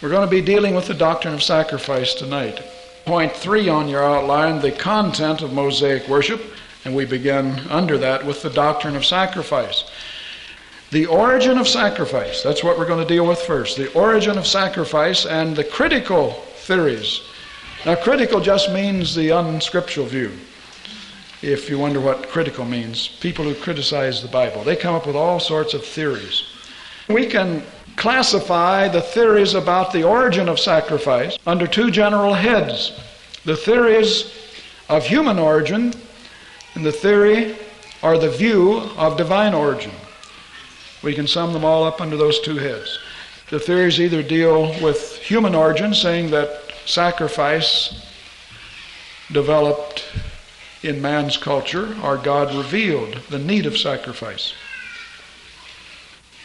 We're going to be dealing with the doctrine of sacrifice tonight. Point 3 on your outline, the content of Mosaic worship, and we begin under that with the doctrine of sacrifice. The origin of sacrifice, that's what we're going to deal with first. The origin of sacrifice and the critical theories. Now, critical just means the unscriptural view. If you wonder what critical means, people who criticize the Bible, they come up with all sorts of theories. We can classify the theories about the origin of sacrifice under two general heads. The theories of human origin and the theory or the view of divine origin. We can sum them all up under those two heads. The theories either deal with human origin, saying that sacrifice developed in man's culture, or God revealed the need of sacrifice.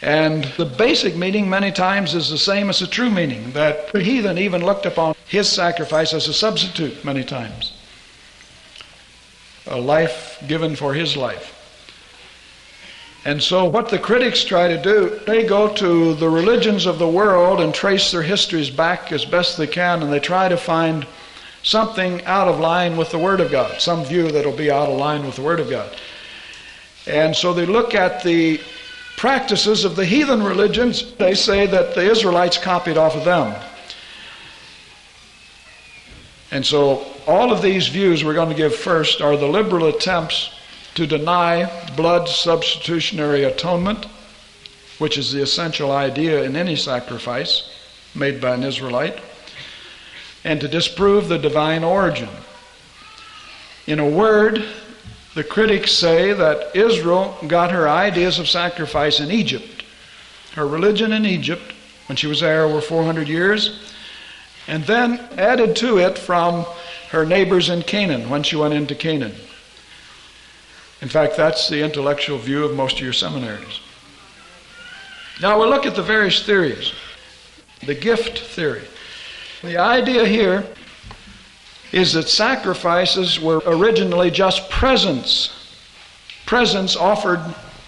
And the basic meaning many times is the same as the true meaning, that the heathen even looked upon his sacrifice as a substitute many times. A life given for his life. And so what the critics try to do, they go to the religions of the world and trace their histories back as best they can, and they try to find something out of line with the Word of God, some view that will be out of line with the Word of God. And so they look at the practices of the heathen religions. They say that the Israelites copied off of them. And so all of these views we're going to give first are the liberal attempts to deny blood substitutionary atonement, which is the essential idea in any sacrifice made by an Israelite, and to disprove the divine origin. In a word, the critics say that Israel got her ideas of sacrifice in Egypt, her religion in Egypt, when she was there over 400 years, and then added to it from her neighbors in Canaan, when she went into Canaan. In fact, that's the intellectual view of most of your seminaries. Now we'll look at the various theories. The gift theory. The idea here is that sacrifices were originally just presents offered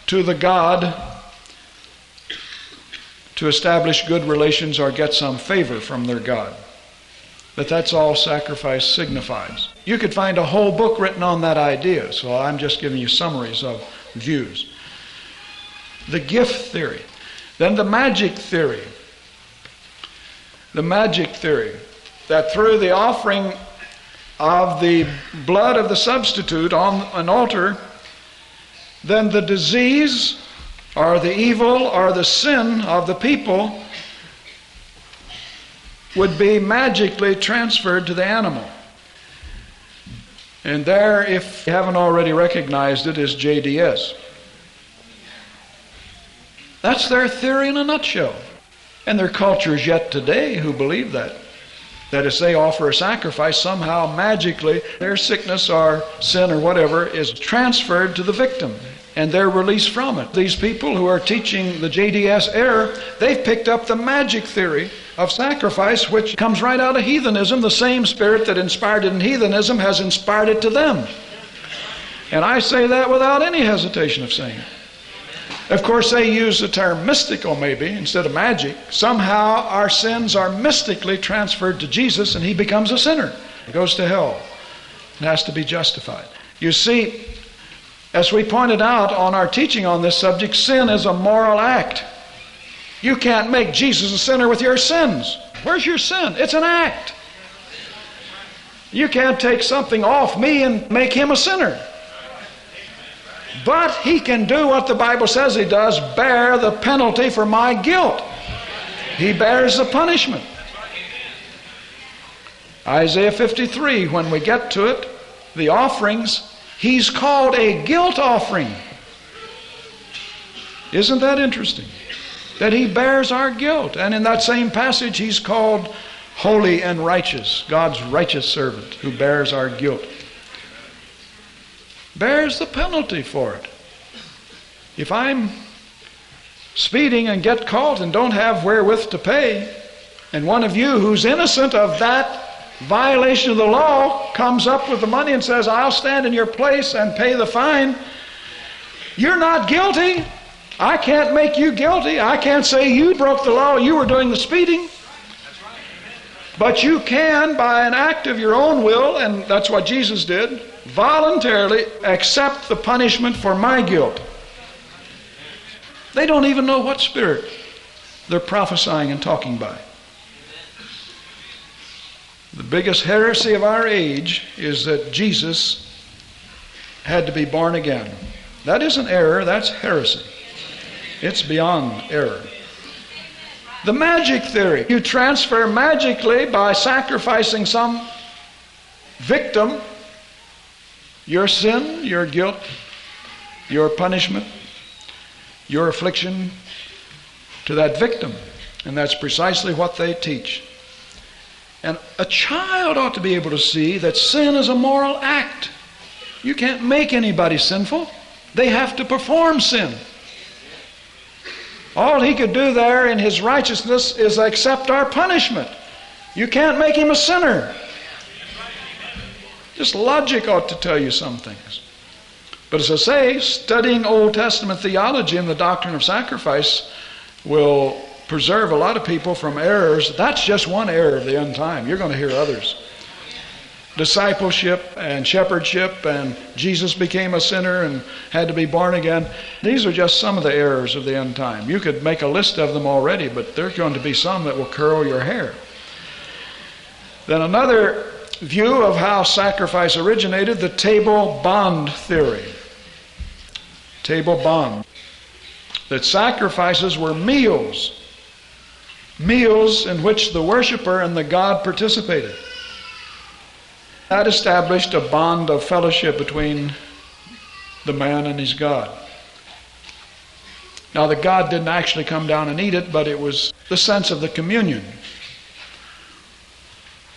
to the god to establish good relations or get some favor from their god. But that's all sacrifice signifies. You could find a whole book written on that idea, so I'm just giving you summaries of views. The gift theory. Then the magic theory. The magic theory, that through the offering of the blood of the substitute on an altar, then the disease or the evil or the sin of the people would be magically transferred to the animal. And there, if you haven't already recognized it, is JDS. That's their theory in a nutshell. And there are cultures yet today who believe that. That as they offer a sacrifice, somehow magically their sickness or sin or whatever is transferred to the victim and they're released from it. These people who are teaching the JDS error, they've picked up the magic theory of sacrifice, which comes right out of heathenism. The same spirit that inspired it in heathenism has inspired it to them. And I say that without any hesitation of saying it. Of course, they use the term mystical maybe instead of magic. Somehow our sins are mystically transferred to Jesus and he becomes a sinner. He goes to hell and has to be justified. You see, as we pointed out on our teaching on this subject, sin is a moral act. You can't make Jesus a sinner with your sins. Where's your sin? It's an act. You can't take something off me and make him a sinner. But he can do what the Bible says he does, bear the penalty for my guilt. He bears the punishment. Isaiah 53, when we get to it, the offerings, he's called a guilt offering. Isn't that interesting? That he bears our guilt. And in that same passage, he's called holy and righteous, God's righteous servant who bears our guilt. Bears the penalty for it. If I'm speeding and get caught and don't have wherewith to pay, and one of you who's innocent of that violation of the law comes up with the money and says, I'll stand in your place and pay the fine, you're not guilty. I can't make you guilty. I can't say you broke the law, you were doing the speeding. But you can, by an act of your own will, and that's what Jesus did, voluntarily accept the punishment for my guilt. They don't even know what spirit they're prophesying and talking by. The biggest heresy of our age is that Jesus had to be born again. That isn't error, that's heresy. It's beyond error. The magic theory. You transfer magically by sacrificing some victim your sin, your guilt, your punishment, your affliction to that victim. And that's precisely what they teach. And a child ought to be able to see that sin is a moral act. You can't make anybody sinful. They have to perform sin. All he could do there in his righteousness is accept our punishment. You can't make him a sinner. Just logic ought to tell you some things. But as I say, studying Old Testament theology and the doctrine of sacrifice will preserve a lot of people from errors. That's just one error of the end time. You're going to hear others. Discipleship and shepherdship, and Jesus became a sinner and had to be born again. These are just some of the errors of the end time. You could make a list of them already, but there's going to be some that will curl your hair. Then another view of how sacrifice originated, the table bond theory. Table bond. That sacrifices were meals. Meals in which the worshiper and the God participated. That established a bond of fellowship between the man and his God. Now, the God didn't actually come down and eat it, but it was the sense of the communion.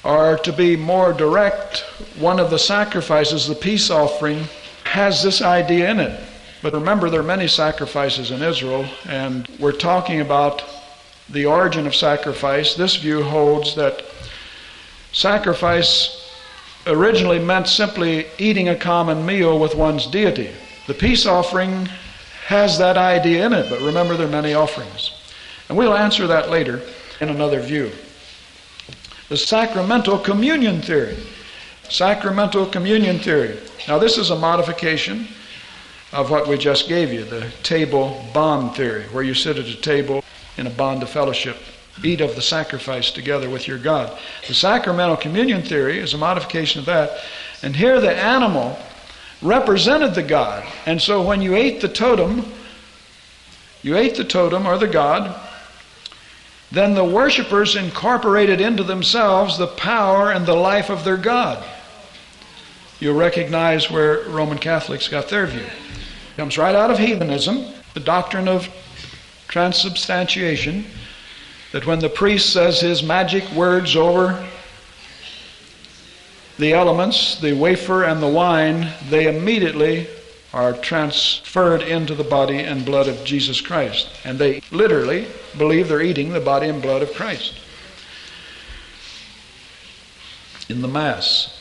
Or to be more direct, one of the sacrifices, the peace offering, has this idea in it. But remember, there are many sacrifices in Israel, and we're talking about the origin of sacrifice. This view holds that sacrifice originally meant simply eating a common meal with one's deity. The peace offering has that idea in it, but remember, there are many offerings. And we'll answer that later in another view. The sacramental communion theory. Sacramental communion theory. Now, this is a modification of what we just gave you, the table bond theory, where you sit at a table in a bond of fellowship, eat of the sacrifice together with your God. The sacramental communion theory is a modification of that. And here the animal represented the God. And so when you ate the totem or the God, then the worshipers incorporated into themselves the power and the life of their God. You'll recognize where Roman Catholics got their view. It comes right out of heathenism, the doctrine of transubstantiation, that when the priest says his magic words over the elements, the wafer and the wine, they immediately are transferred into the body and blood of Jesus Christ. And they literally believe they're eating the body and blood of Christ in the Mass.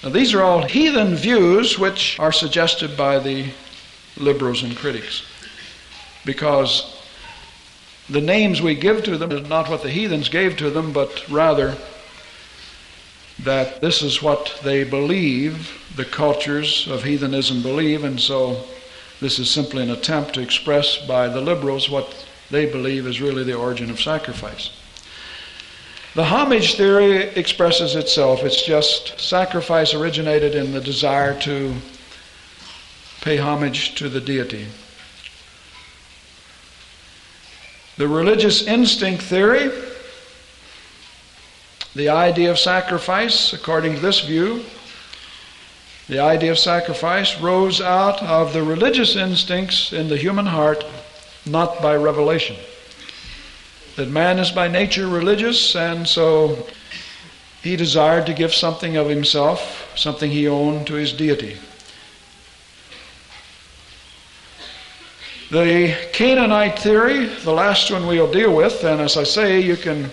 Now, these are all heathen views which are suggested by the liberals and critics, because the names we give to them is not what the heathens gave to them, but rather that this is what they believe, the cultures of heathenism believe, and so this is simply an attempt to express by the liberals what they believe is really the origin of sacrifice. The homage theory expresses itself. It's just sacrifice originated in the desire to pay homage to the deity. The religious instinct theory, the idea of sacrifice, according to this view, the idea of sacrifice rose out of the religious instincts in the human heart, not by revelation. That man is by nature religious, and so he desired to give something of himself, something he owned, to his deity. The Canaanite theory, the last one we'll deal with, and as I say, you can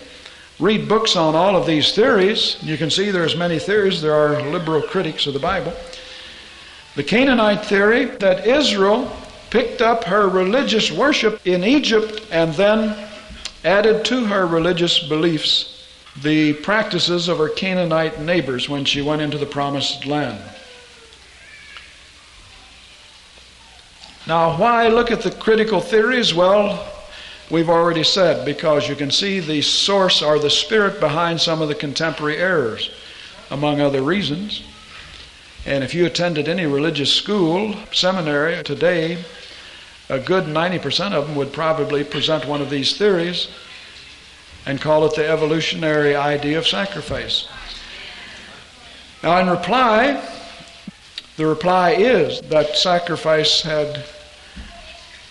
read books on all of these theories. You can see there's many theories. There are liberal critics of the Bible. The Canaanite theory that Israel picked up her religious worship in Egypt and then added to her religious beliefs the practices of her Canaanite neighbors when she went into the promised land. Now, why look at the critical theories? Well, we've already said, because you can see the source or the spirit behind some of the contemporary errors, among other reasons. And if you attended any religious school, seminary today, a good 90% of them would probably present one of these theories and call it the evolutionary idea of sacrifice. Now, in reply, the reply is that sacrifice had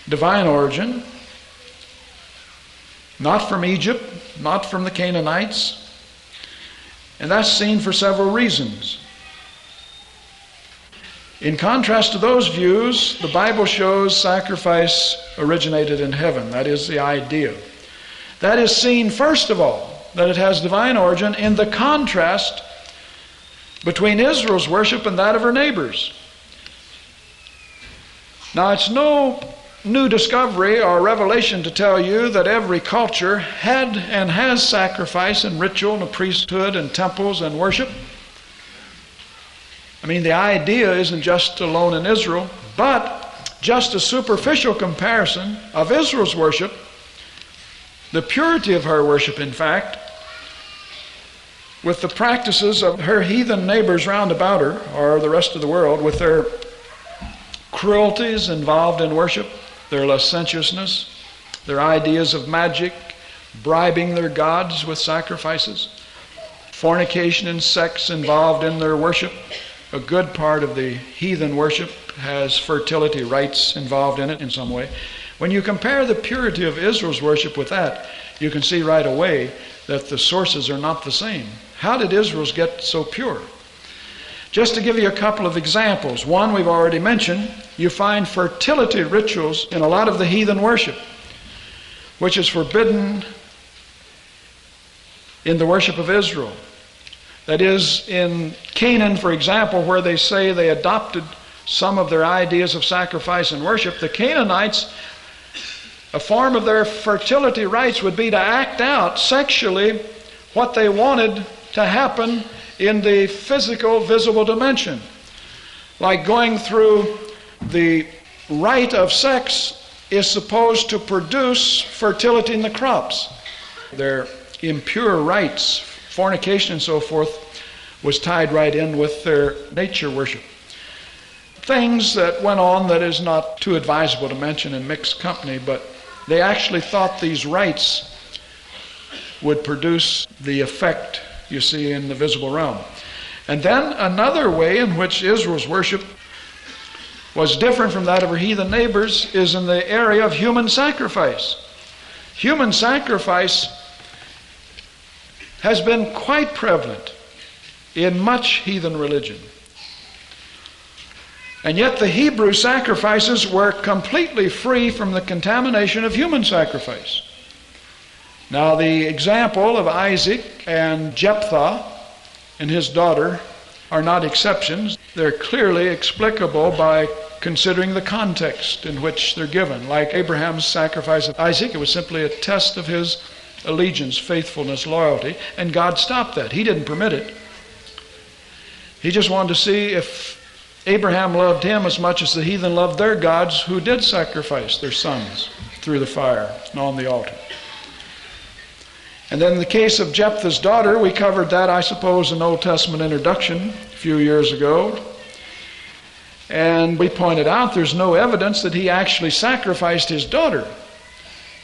divine origin, not from Egypt, not from the Canaanites, and that's seen for several reasons. In contrast to those views, the Bible shows sacrifice originated in heaven. That is the idea. That is seen, first of all, that it has divine origin in the contrast between Israel's worship and that of her neighbors. Now, it's no new discovery or revelation to tell you that every culture had and has sacrifice and ritual and a priesthood and temples and worship. I mean, the idea isn't just alone in Israel, but just a superficial comparison of Israel's worship, the purity of her worship, in fact, with the practices of her heathen neighbors round about her, or the rest of the world, with their cruelties involved in worship, their licentiousness, their ideas of magic, bribing their gods with sacrifices, fornication and sex involved in their worship. A good part of the heathen worship has fertility rites involved in it in some way. When you compare the purity of Israel's worship with that, you can see right away that the sources are not the same. How did Israel's get so pure? Just to give you a couple of examples. One we've already mentioned, you find fertility rituals in a lot of the heathen worship, which is forbidden in the worship of Israel. That is, in Canaan, for example, where they say they adopted some of their ideas of sacrifice and worship, the Canaanites, a form of their fertility rites would be to act out sexually what they wanted to happen in the physical, visible dimension. Like going through the rite of sex is supposed to produce fertility in the crops. Their impure rites, fornication and so forth, was tied right in with their nature worship. Things that went on that is not too advisable to mention in mixed company, but they actually thought these rites would produce the effect you see in the visible realm. And then another way in which Israel's worship was different from that of her heathen neighbors is in the area of human sacrifice. Human sacrifice has been quite prevalent in much heathen religion. And yet the Hebrew sacrifices were completely free from the contamination of human sacrifice. Now, the example of Isaac and Jephthah and his daughter are not exceptions. They're clearly explicable by considering the context in which they're given. Like Abraham's sacrifice of Isaac, it was simply a test of his allegiance, faithfulness, loyalty, and God stopped that. He didn't permit it. He just wanted to see if Abraham loved him as much as the heathen loved their gods who did sacrifice their sons through the fire and on the altar. And then in the case of Jephthah's daughter, we covered that, I suppose, in Old Testament introduction a few years ago. And we pointed out there's no evidence that he actually sacrificed his daughter.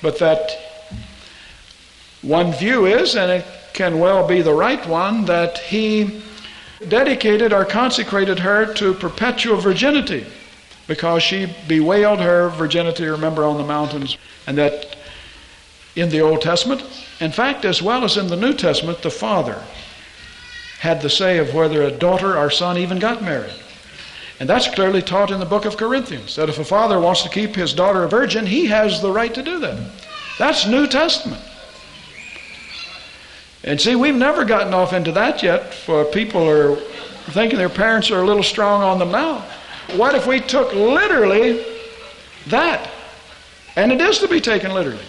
But that one view is, and it can well be the right one, that he dedicated or consecrated her to perpetual virginity because she bewailed her virginity, remember, on the mountains. And that in the Old Testament, in fact, as well as in the New Testament, the father had the say of whether a daughter or son even got married. And that's clearly taught in the book of Corinthians, that if a father wants to keep his daughter a virgin, he has the right to do that. That's New Testament. And see, we've never gotten off into that yet, for people are thinking their parents are a little strong on them now. What if we took literally that? And it is to be taken literally.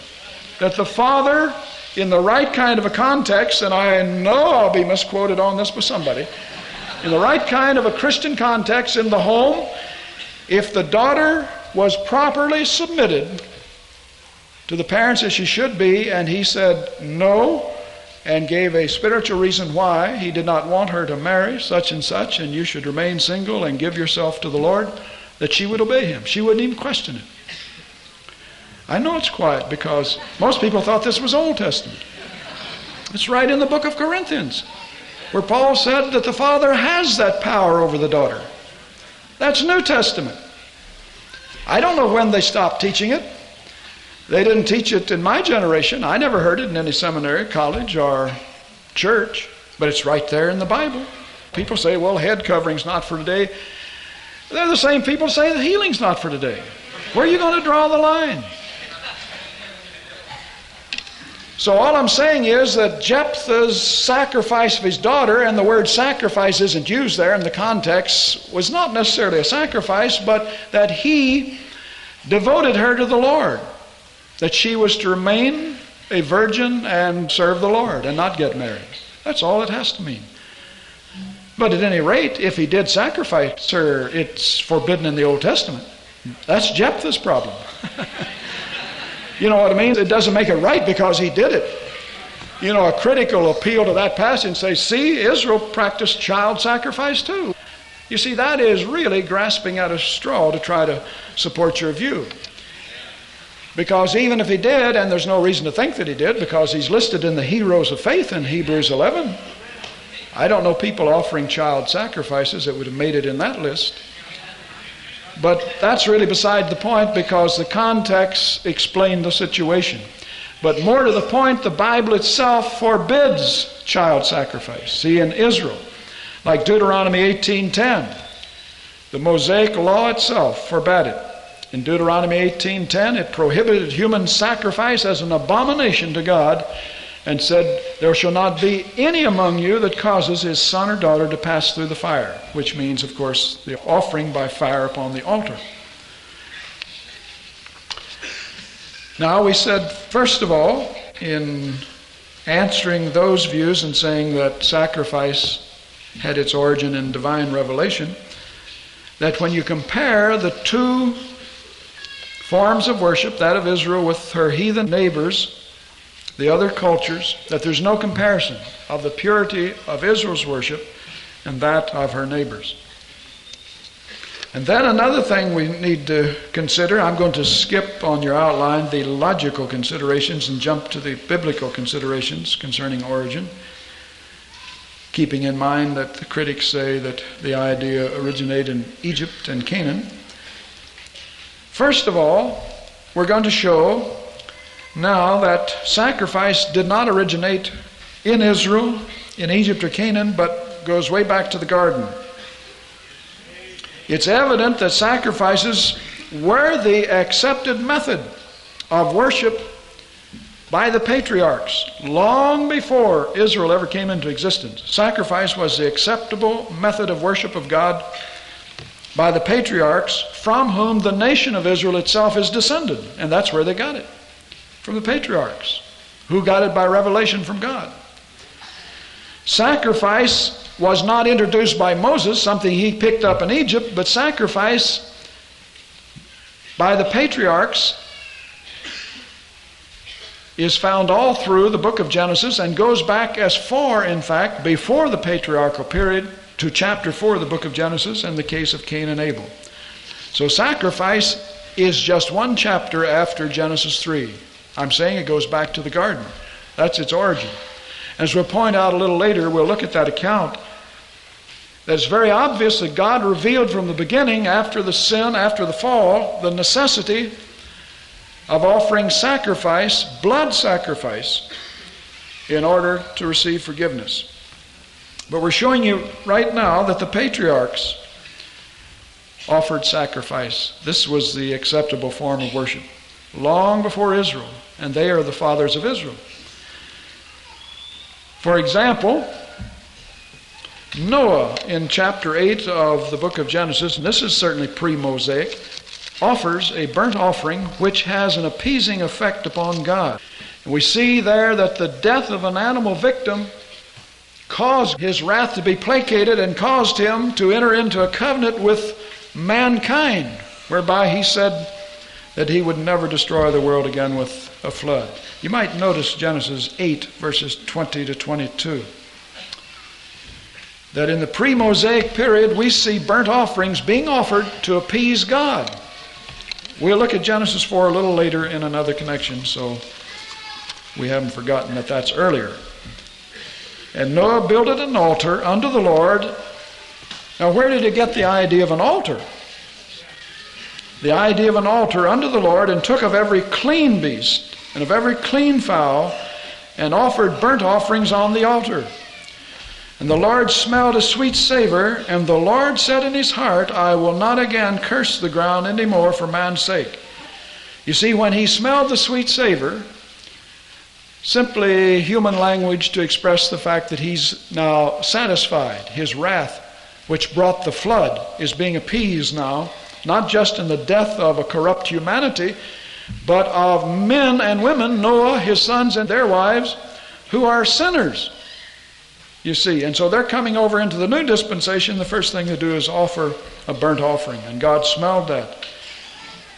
that the father, in the right kind of a context, and I know I'll be misquoted on this by somebody, in the right kind of a Christian context in the home, if the daughter was properly submitted to the parents as she should be, and he said no, and gave a spiritual reason why he did not want her to marry such and such, and you should remain single and give yourself to the Lord, that she would obey him. She wouldn't even question it. I know it's quiet because most people thought this was Old Testament. It's right in the book of Corinthians, where Paul said that the father has that power over the daughter. That's New Testament. I don't know when they stopped teaching it. They didn't teach it in my generation. I never heard it in any seminary, college, or church, but it's right there in the Bible. People say, well, head covering's not for today. They're the same people who say that healing's not for today. Where are you going to draw the line? So all I'm saying is that Jephthah's sacrifice of his daughter, and the word sacrifice isn't used there in the context, was not necessarily a sacrifice, but that he devoted her to the Lord. That she was to remain a virgin and serve the Lord and not get married. That's all it has to mean. But at any rate, if he did sacrifice her, it's forbidden in the Old Testament. That's Jephthah's problem. You know what I mean? It doesn't make it right because he did it. You know, a critical appeal to that passage and say, see, Israel practiced child sacrifice too. You see, that is really grasping at a straw to try to support your view. Because even if he did, and there's no reason to think that he did, because he's listed in the heroes of faith in Hebrews 11, I don't know people offering child sacrifices that would have made it in that list. But that's really beside the point, because the context explained the situation. But more to the point, the Bible itself forbids child sacrifice. See, in Israel, like Deuteronomy 18:10, the Mosaic law itself forbade it. In Deuteronomy 18:10, it prohibited human sacrifice as an abomination to God, and said, there shall not be any among you that causes his son or daughter to pass through the fire, which means, of course, the offering by fire upon the altar. Now, we said, first of all, in answering those views and saying that sacrifice had its origin in divine revelation, that when you compare the two forms of worship, that of Israel with her heathen neighbors, the other cultures, that there's no comparison of the purity of Israel's worship and that of her neighbors. And then another thing we need to consider, I'm going to skip on your outline the logical considerations and jump to the biblical considerations concerning origin, keeping in mind that the critics say that the idea originated in Egypt and Canaan. First of all, we're going to show now that sacrifice did not originate in Israel, in Egypt or Canaan, but goes way back to the garden. It's evident that sacrifices were the accepted method of worship by the patriarchs long before Israel ever came into existence. Sacrifice was the acceptable method of worship of God by the patriarchs, from whom the nation of Israel itself is descended. And that's where they got it, from the patriarchs, who got it by revelation from God. Sacrifice was not introduced by Moses, something he picked up in Egypt, but sacrifice by the patriarchs is found all through the book of Genesis and goes back as far, in fact, before the patriarchal period to chapter 4 of the book of Genesis in the case of Cain and Abel. So sacrifice is just one chapter after Genesis 3. I'm saying it goes back to the garden. That's its origin. As we'll point out a little later, we'll look at that account. That it's very obvious that God revealed from the beginning, after the sin, after the fall, the necessity of offering sacrifice, blood sacrifice, in order to receive forgiveness. But we're showing you right now that the patriarchs offered sacrifice. This was the acceptable form of worship long before Israel, and they are the fathers of Israel. For example, Noah in chapter 8 of the book of Genesis, and this is certainly pre-Mosaic, offers a burnt offering which has an appeasing effect upon God. And we see there that the death of an animal victim caused his wrath to be placated and caused him to enter into a covenant with mankind, whereby he said that he would never destroy the world again with a flood. You might notice Genesis 8, verses 20 to 22. That in the pre-Mosaic period we see burnt offerings being offered to appease God. We'll look at Genesis 4 a little later in another connection, so we haven't forgotten that that's earlier. And Noah builded an altar unto the Lord. Now where did he get the idea of an altar? The idea of an altar unto the Lord, and took of every clean beast and of every clean fowl, and offered burnt offerings on the altar. And the Lord smelled a sweet savor, and the Lord said in his heart, I will not again curse the ground any more for man's sake. You see, when he smelled the sweet savor, simply human language to express the fact that he's now satisfied. His wrath, which brought the flood, is being appeased now, not just in the death of a corrupt humanity, but of men and women, Noah, his sons, and their wives, who are sinners. You see, and so they're coming over into the new dispensation. The first thing to do is offer a burnt offering. And God smelled that,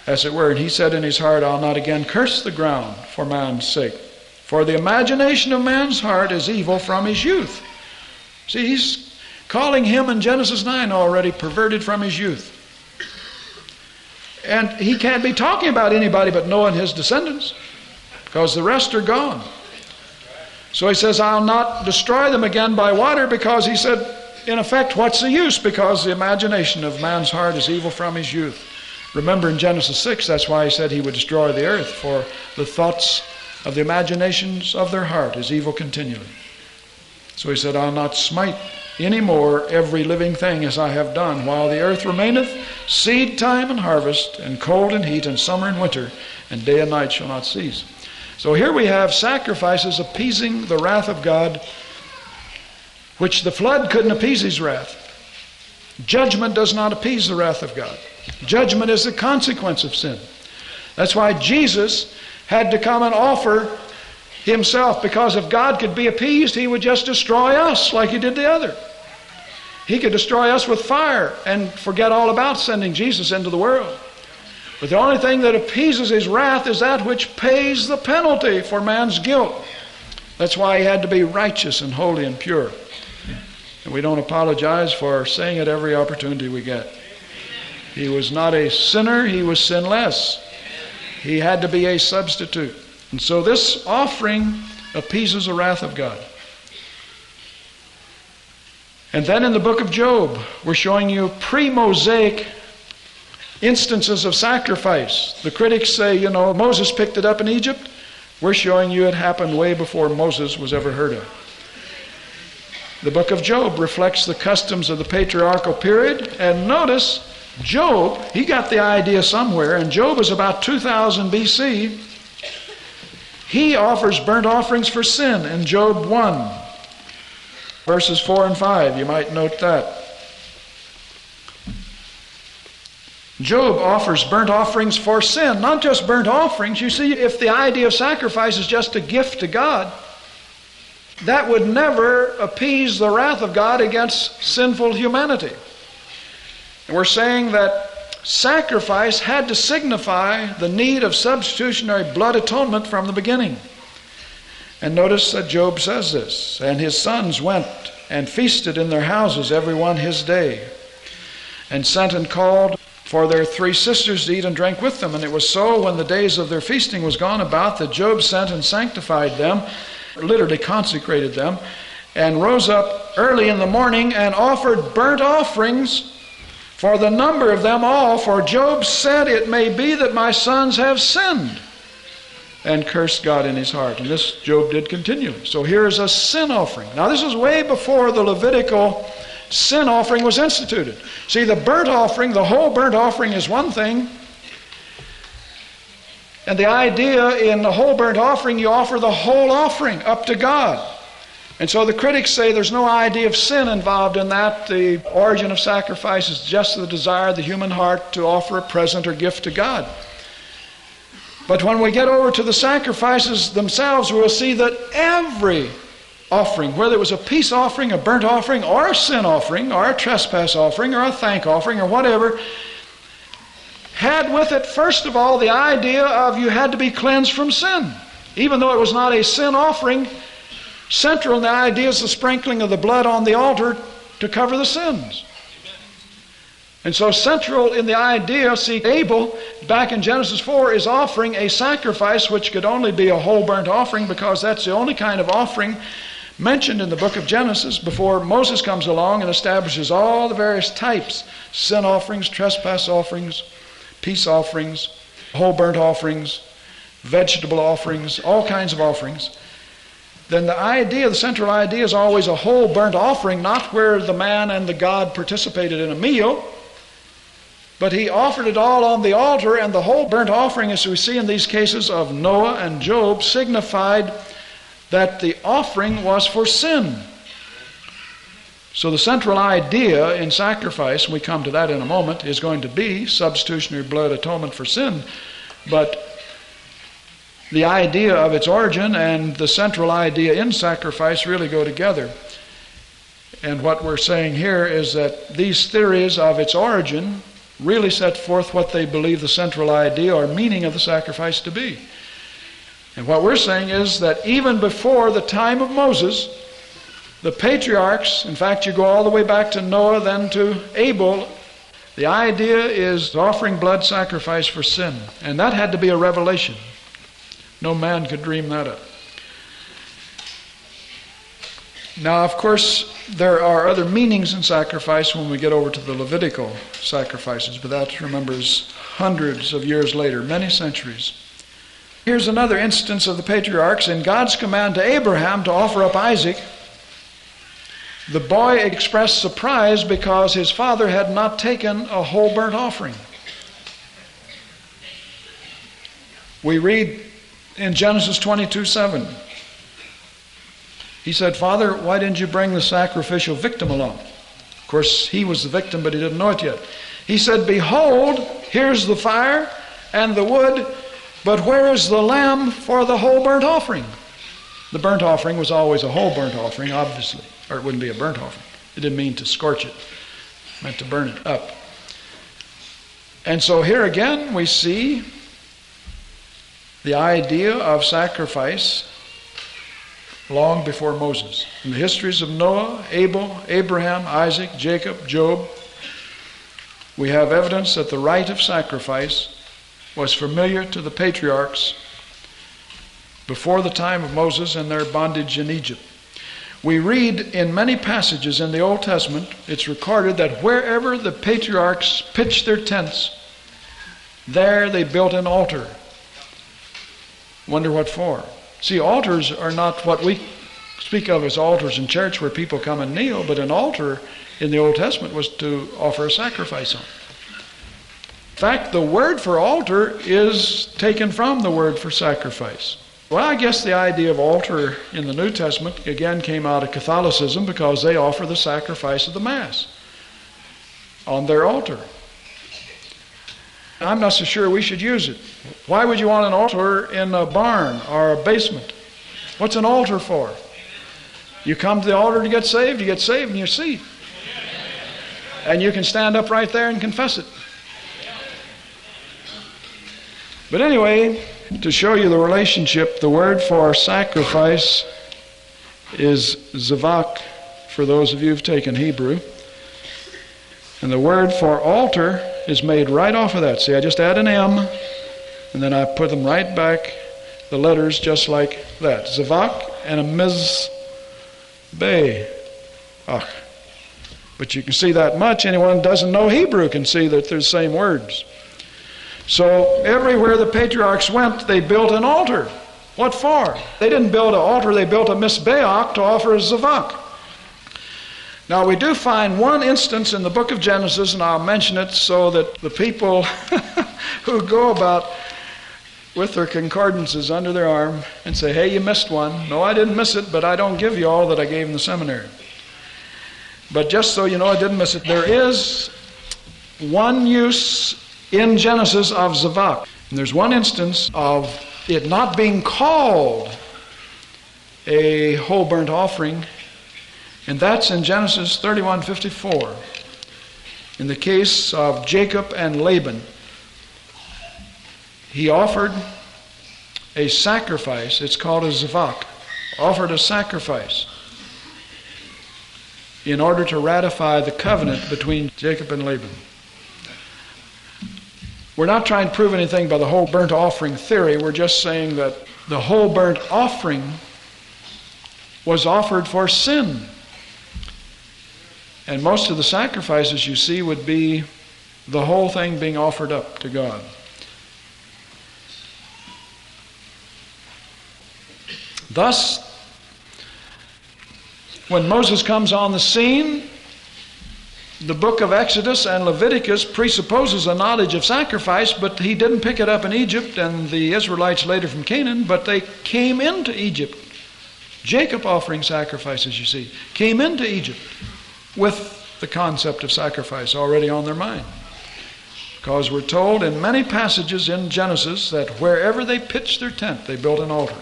as it were. And he said in his heart, I'll not again curse the ground for man's sake. For the imagination of man's heart is evil from his youth. See, he's calling him in Genesis 9 already perverted from his youth. And he can't be talking about anybody but Noah and his descendants, because the rest are gone. So he says, I'll not destroy them again by water, because he said, in effect, what's the use? Because the imagination of man's heart is evil from his youth. Remember in Genesis 6, that's why he said he would destroy the earth, for the thoughts of the imaginations of their heart is evil continually. So he said, I'll not smite any more every living thing as I have done, while the earth remaineth, seed time and harvest, and cold and heat, and summer and winter, and day and night shall not cease. So here we have sacrifices appeasing the wrath of God, which the flood couldn't appease his wrath. Judgment does not appease the wrath of God. Judgment is the consequence of sin. That's why Jesus had to come and offer himself, because if God could be appeased, he would just destroy us like he did the other. He could destroy us with fire and forget all about sending Jesus into the world. But the only thing that appeases his wrath is that which pays the penalty for man's guilt. That's why he had to be righteous and holy and pure. And we don't apologize for saying it every opportunity we get. He was not a sinner, he was sinless. He had to be a substitute. And so this offering appeases the wrath of God. And then in the book of Job, we're showing you pre-Mosaic instances of sacrifice. The critics say, Moses picked it up in Egypt. We're showing you it happened way before Moses was ever heard of. The book of Job reflects the customs of the patriarchal period. And notice, Job, he got the idea somewhere, and Job is about 2000 BC. He offers burnt offerings for sin in Job 1, verses 4 and 5. You might note that. Job offers burnt offerings for sin, not just burnt offerings. You see, if the idea of sacrifice is just a gift to God, that would never appease the wrath of God against sinful humanity. And we're saying that sacrifice had to signify the need of substitutionary blood atonement from the beginning. And notice that Job says this, and his sons went and feasted in their houses, every one his day, and sent and called for their 3 sisters to eat and drink with them. And it was so, when the days of their feasting was gone about, that Job sent and sanctified them, literally consecrated them, and rose up early in the morning and offered burnt offerings for the number of them all. For Job said, it may be that my sons have sinned, and cursed God in his heart. And this Job did continually. So here is a sin offering. Now this is way before the Levitical sin offering was instituted. See, the burnt offering, the whole burnt offering is one thing. And the idea in the whole burnt offering, you offer the whole offering up to God. And so the critics say there's no idea of sin involved in that. The origin of sacrifice is just the desire of the human heart to offer a present or gift to God. But when we get over to the sacrifices themselves, we'll see that every offering, whether it was a peace offering, a burnt offering, or a sin offering, or a trespass offering, or a thank offering, or whatever, had with it, first of all, the idea of you had to be cleansed from sin. Even though it was not a sin offering, central in the idea is the sprinkling of the blood on the altar to cover the sins. And so central in the idea, see, Abel, back in Genesis 4, is offering a sacrifice which could only be a whole burnt offering, because that's the only kind of offering mentioned in the book of Genesis before Moses comes along and establishes all the various types: sin offerings, trespass offerings, peace offerings, whole burnt offerings, vegetable offerings, all kinds of offerings. Then the idea, the central idea, is always a whole burnt offering, not where the man and the God participated in a meal, but he offered it all on the altar, and the whole burnt offering, as we see in these cases of Noah and Job, signified that the offering was for sin. So the central idea in sacrifice, and we come to that in a moment, is going to be substitutionary blood atonement for sin. But the idea of its origin and the central idea in sacrifice really go together. And what we're saying here is that these theories of its origin really set forth what they believe the central idea or meaning of the sacrifice to be. And what we're saying is that even before the time of Moses, the patriarchs, in fact you go all the way back to Noah, then to Abel, the idea is offering blood sacrifice for sin. And that had to be a revelation. No man could dream that up. Now, of course, there are other meanings in sacrifice when we get over to the Levitical sacrifices, but that, remember, is hundreds of years later, many centuries. Here's another instance of the patriarchs. In God's command to Abraham to offer up Isaac, the boy expressed surprise because his father had not taken a whole burnt offering. We read in Genesis 22:7. He said, "Father, why didn't you bring the sacrificial victim along?" Of course, he was the victim, but he didn't know it yet. He said, "Behold, here's the fire and the wood, but where is the lamb for the whole burnt offering?" The burnt offering was always a whole burnt offering, obviously, or it wouldn't be a burnt offering. It didn't mean to scorch it. It meant to burn it up. And so here again we see the idea of sacrifice long before Moses. In the histories of Noah, Abel, Abraham, Isaac, Jacob, Job, we have evidence that the rite of sacrifice was familiar to the patriarchs before the time of Moses and their bondage in Egypt. We read in many passages in the Old Testament, it's recorded that wherever the patriarchs pitched their tents, there they built an altar. Wonder what for? See, altars are not what we speak of as altars in church where people come and kneel, but an altar in the Old Testament was to offer a sacrifice on. In fact, the word for altar is taken from the word for sacrifice. Well, I guess the idea of altar in the New Testament again came out of Catholicism because they offer the sacrifice of the Mass on their altar. I'm not so sure we should use it. Why would you want an altar in a barn or a basement? What's an altar for? You come to the altar to get saved in your seat. And you can stand up right there and confess it. But anyway, to show you the relationship, the word for sacrifice is zavak, for those of you who've taken Hebrew. And the word for altar is made right off of that. See, I just add an M, and then I put them right back, the letters just like that. Zavak and a mizbeach. But you can see that much. Anyone who doesn't know Hebrew can see that they're the same words. So everywhere the patriarchs went, they built an altar. What for? They didn't build an altar, they built a mizbeach to offer a zavak. Now we do find one instance in the book of Genesis, and I'll mention it so that the people who go about with their concordances under their arm and say, "Hey, you missed one." No, I didn't miss it, but I don't give you all that I gave in the seminary. But just so you know I didn't miss it, there is one use in Genesis of zavak. And there's one instance of it not being called a whole burnt offering, and that's in Genesis 31:54. In the case of Jacob and Laban, he offered a sacrifice. It's called a zavak. Offered a sacrifice in order to ratify the covenant between Jacob and Laban. We're not trying to prove anything by the whole burnt offering theory. We're just saying that the whole burnt offering was offered for sin. And most of the sacrifices you see would be the whole thing being offered up to God. Thus, when Moses comes on the scene, the book of Exodus and Leviticus presupposes a knowledge of sacrifice, but he didn't pick it up in Egypt and the Israelites later from Canaan, but they came into Egypt. Jacob offering sacrifices, you see, came into Egypt with the concept of sacrifice already on their mind. Because we're told in many passages in Genesis that wherever they pitched their tent, they built an altar.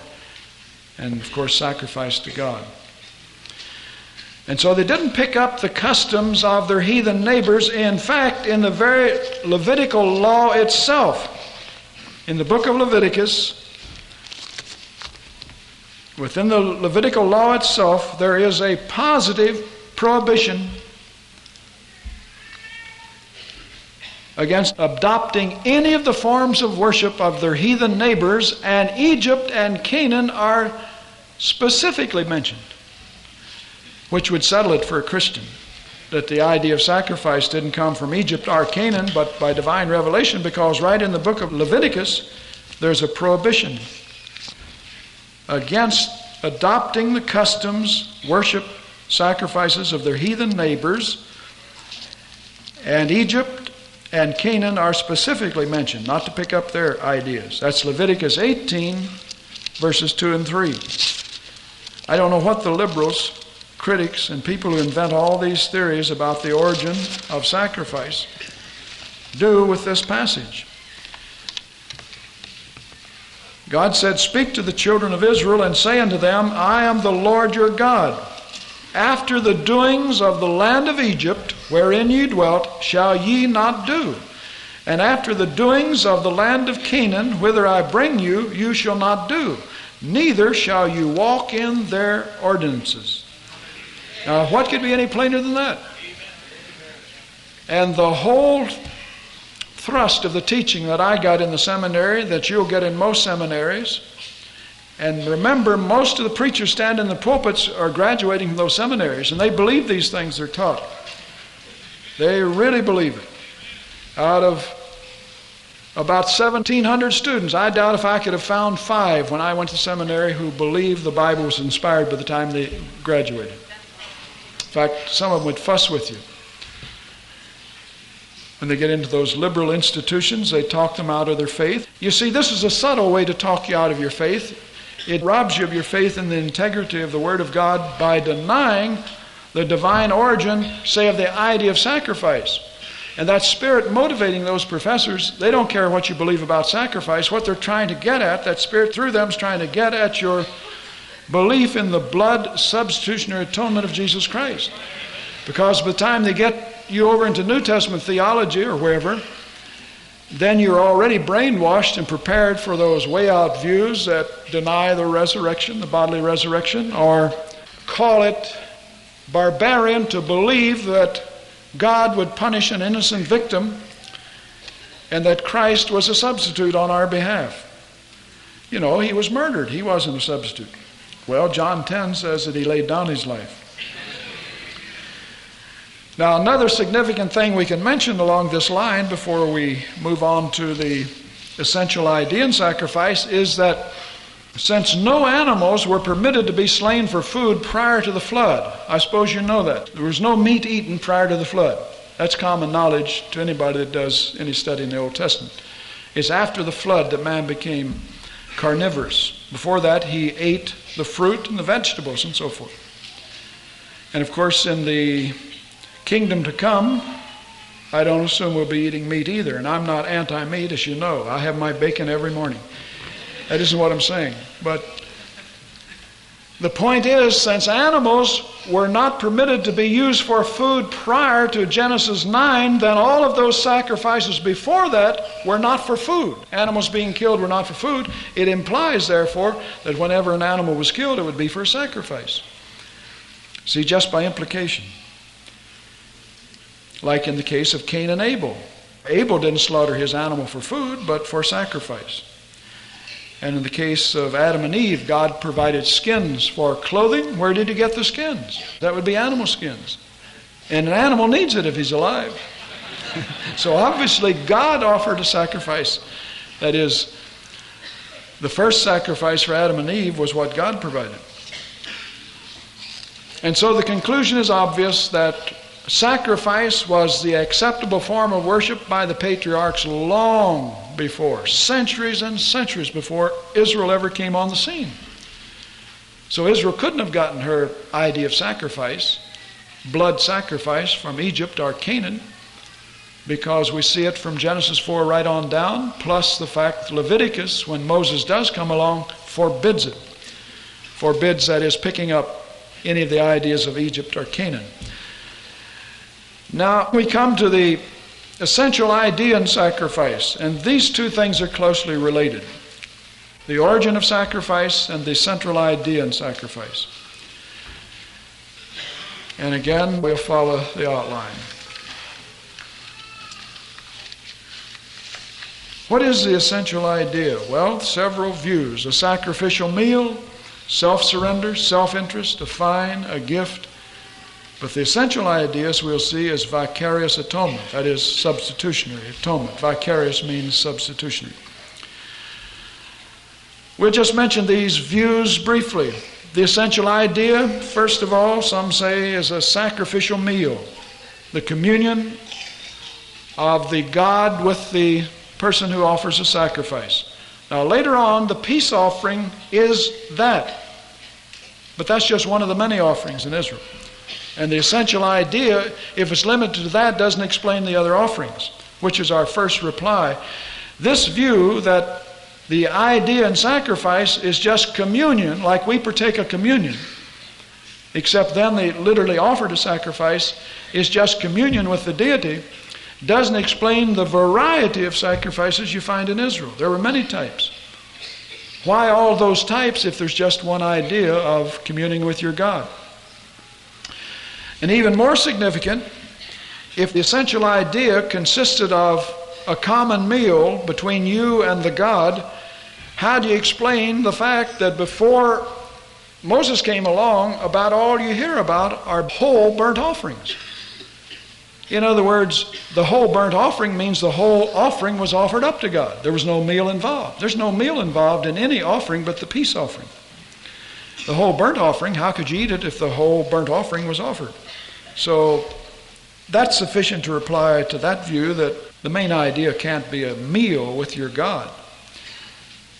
And of course, sacrificed to God. And so they didn't pick up the customs of their heathen neighbors. In fact, in the very Levitical law itself, in the book of Leviticus, within the Levitical law itself, there is a positive prohibition against adopting any of the forms of worship of their heathen neighbors, and Egypt and Canaan are specifically mentioned, which would settle it for a Christian, that the idea of sacrifice didn't come from Egypt or Canaan, but by divine revelation, because right in the book of Leviticus, there's a prohibition against adopting the customs, worship, sacrifices of their heathen neighbors, and Egypt and Canaan are specifically mentioned, not to pick up their ideas. That's Leviticus 18, verses 2 and 3. I don't know what the liberals, critics, and people who invent all these theories about the origin of sacrifice do with this passage. God said, "Speak to the children of Israel and say unto them, I am the Lord your God. After the doings of the land of Egypt, wherein ye dwelt, shall ye not do. And after the doings of the land of Canaan, whither I bring you, you shall not do. Neither shall you walk in their ordinances." Now, what could be any plainer than that? And the whole thrust of the teaching that I got in the seminary, that you'll get in most seminaries, and remember, most of the preachers standing in the pulpits are graduating from those seminaries, and they believe these things they're taught. They really believe it. Out of about 1,700 students, I doubt if I could have found 5 when I went to seminary who believed the Bible was inspired by the time they graduated. In fact, some of them would fuss with you. When they get into those liberal institutions, they talk them out of their faith. You see, this is a subtle way to talk you out of your faith. It robs you of your faith in the integrity of the Word of God by denying the divine origin, say, of the idea of sacrifice. And that spirit motivating those professors, they don't care what you believe about sacrifice. What they're trying to get at, that spirit through them is trying to get at your belief in the blood substitutionary atonement of Jesus Christ. Because by the time they get you over into New Testament theology or wherever, then you're already brainwashed and prepared for those way out views that deny the resurrection, the bodily resurrection, or call it barbarian to believe that God would punish an innocent victim and that Christ was a substitute on our behalf. You know, he was murdered. He wasn't a substitute. Well, John 10 says that he laid down his life. Now, another significant thing we can mention along this line before we move on to the essential idea in sacrifice is that since no animals were permitted to be slain for food prior to the flood, I suppose you know that. There was no meat eaten prior to the flood. That's common knowledge to anybody that does any study in the Old Testament. It's after the flood that man became carnivorous. Before that, he ate the fruit and the vegetables and so forth. And of course, in the kingdom to come, I don't assume we'll be eating meat either, and I'm not anti-meat, as you know. I have my bacon every morning. That isn't what I'm saying. But the point is, since animals were not permitted to be used for food prior to Genesis 9, then all of those sacrifices before that were not for food. Animals being killed were not for food. It implies, therefore, that whenever an animal was killed, it would be for a sacrifice. See, just by implication. Like in the case of Cain and Abel. Abel didn't slaughter his animal for food, but for sacrifice. And in the case of Adam and Eve, God provided skins for clothing. Where did he get the skins? That would be animal skins. And an animal needs it if he's alive. So obviously God offered a sacrifice. That is, the first sacrifice for Adam and Eve was what God provided. And so the conclusion is obvious that sacrifice was the acceptable form of worship by the patriarchs long before, centuries and centuries before Israel ever came on the scene. So Israel couldn't have gotten her idea of sacrifice, blood sacrifice, from Egypt or Canaan, because we see it from Genesis 4 right on down, plus the fact Leviticus, when Moses does come along, forbids it. Forbids, that is, picking up any of the ideas of Egypt or Canaan. Now we come to the essential idea in sacrifice, and these two things are closely related. The origin of sacrifice and the central idea in sacrifice. And again, we'll follow the outline. What is the essential idea? Well, several views. A sacrificial meal, self-surrender, self-interest, a fine, a gift. But the essential idea, as we'll see, is vicarious atonement. That is, substitutionary atonement. Vicarious means substitutionary. We'll just mention these views briefly. The essential idea, first of all, some say, is a sacrificial meal. The communion of the God with the person who offers a sacrifice. Now later on, the peace offering is that. But that's just one of the many offerings in Israel. And the essential idea, if it's limited to that, doesn't explain the other offerings, which is our first reply. This view that the idea in sacrifice is just communion, like we partake of communion, except then they literally offered a sacrifice, is just communion with the deity, doesn't explain the variety of sacrifices you find in Israel. There were many types. Why all those types if there's just one idea of communing with your God? And even more significant, if the essential idea consisted of a common meal between you and the God, how do you explain the fact that before Moses came along, about all you hear about are whole burnt offerings? In other words, the whole burnt offering means the whole offering was offered up to God. There was no meal involved. There's no meal involved in any offering but the peace offering. The whole burnt offering, how could you eat it if the whole burnt offering was offered? So that's sufficient to reply to that view that the main idea can't be a meal with your God,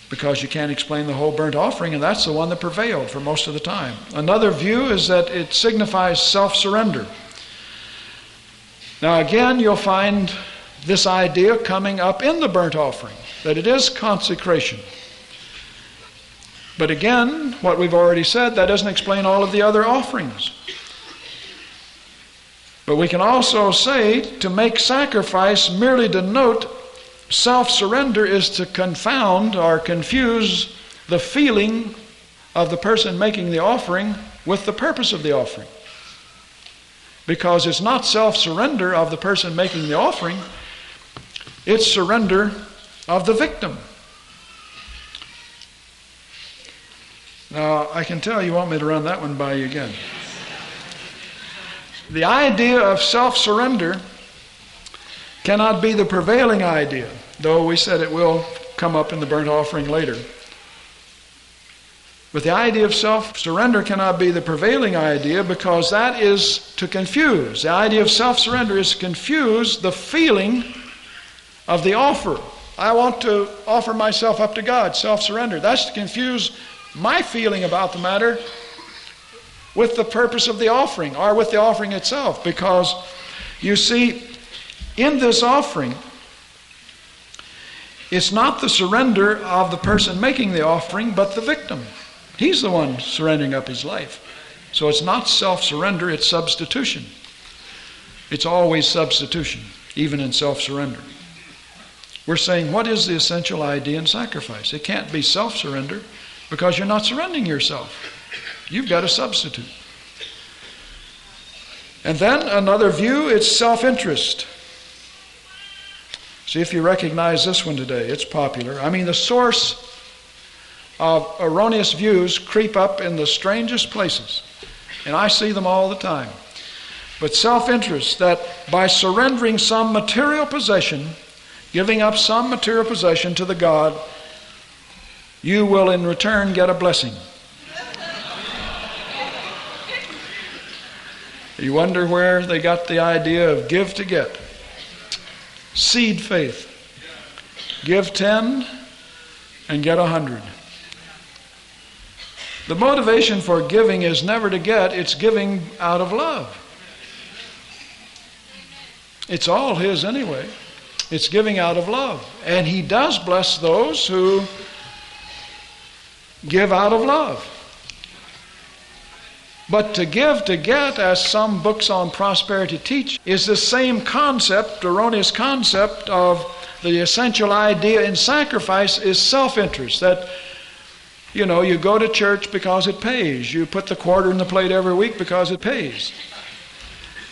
because you can't explain the whole burnt offering, and that's the one that prevailed for most of the time. Another view is that it signifies self-surrender. Now again, you'll find this idea coming up in the burnt offering, that it is consecration. But again, what we've already said, that doesn't explain all of the other offerings. But we can also say to make sacrifice merely denote self-surrender is to confound or confuse the feeling of the person making the offering with the purpose of the offering. Because it's not self-surrender of the person making the offering, it's surrender of the victim. Now, I can tell you want me to run that one by you again. The idea of self-surrender cannot be the prevailing idea, though we said it will come up in the burnt offering later. But the idea of self-surrender cannot be the prevailing idea, because that is to confuse. The idea of self-surrender is to confuse the feeling of the offer. I want to offer myself up to God, self-surrender. That's to confuse my feeling about the matter with the purpose of the offering, or with the offering itself. Because, you see, In this offering, it's not the surrender of the person making the offering, but the victim. He's the one surrendering up his life. So it's not self-surrender, it's substitution. It's always substitution, even in self-surrender. We're saying, what is the essential idea in sacrifice? It can't be self-surrender because you're not surrendering yourself. You've got a substitute. And then another view, it's self-interest. See if you recognize this one today. It's popular. I mean, the source of erroneous views creep up in the strangest places. And I see them all the time. But self-interest, that by surrendering some material possession, giving up some material possession to the God, you will in return get a blessing. You wonder where they got the idea of give to get. Seed faith. Give 10 and get 100. The motivation for giving is never to get, it's giving out of love. It's all His anyway. It's giving out of love. And He does bless those who give out of love. But to give to get, as some books on prosperity teach, is the same concept, erroneous concept of the essential idea in sacrifice is self-interest. That, you go to church because it pays. You put the quarter in the plate every week because it pays.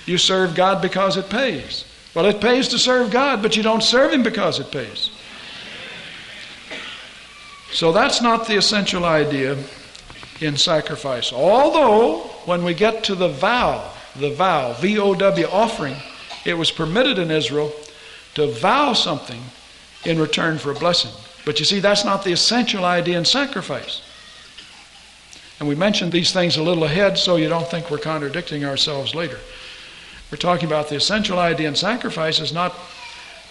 You serve God because it pays. Well, it pays to serve God, but you don't serve Him because it pays. So that's not the essential idea in sacrifice. Although, when we get to the vow, V-O-W, offering, it was permitted in Israel to vow something in return for a blessing. But you see, that's not the essential idea in sacrifice. And we mentioned these things a little ahead so you don't think we're contradicting ourselves later. We're talking about the essential idea in sacrifice is not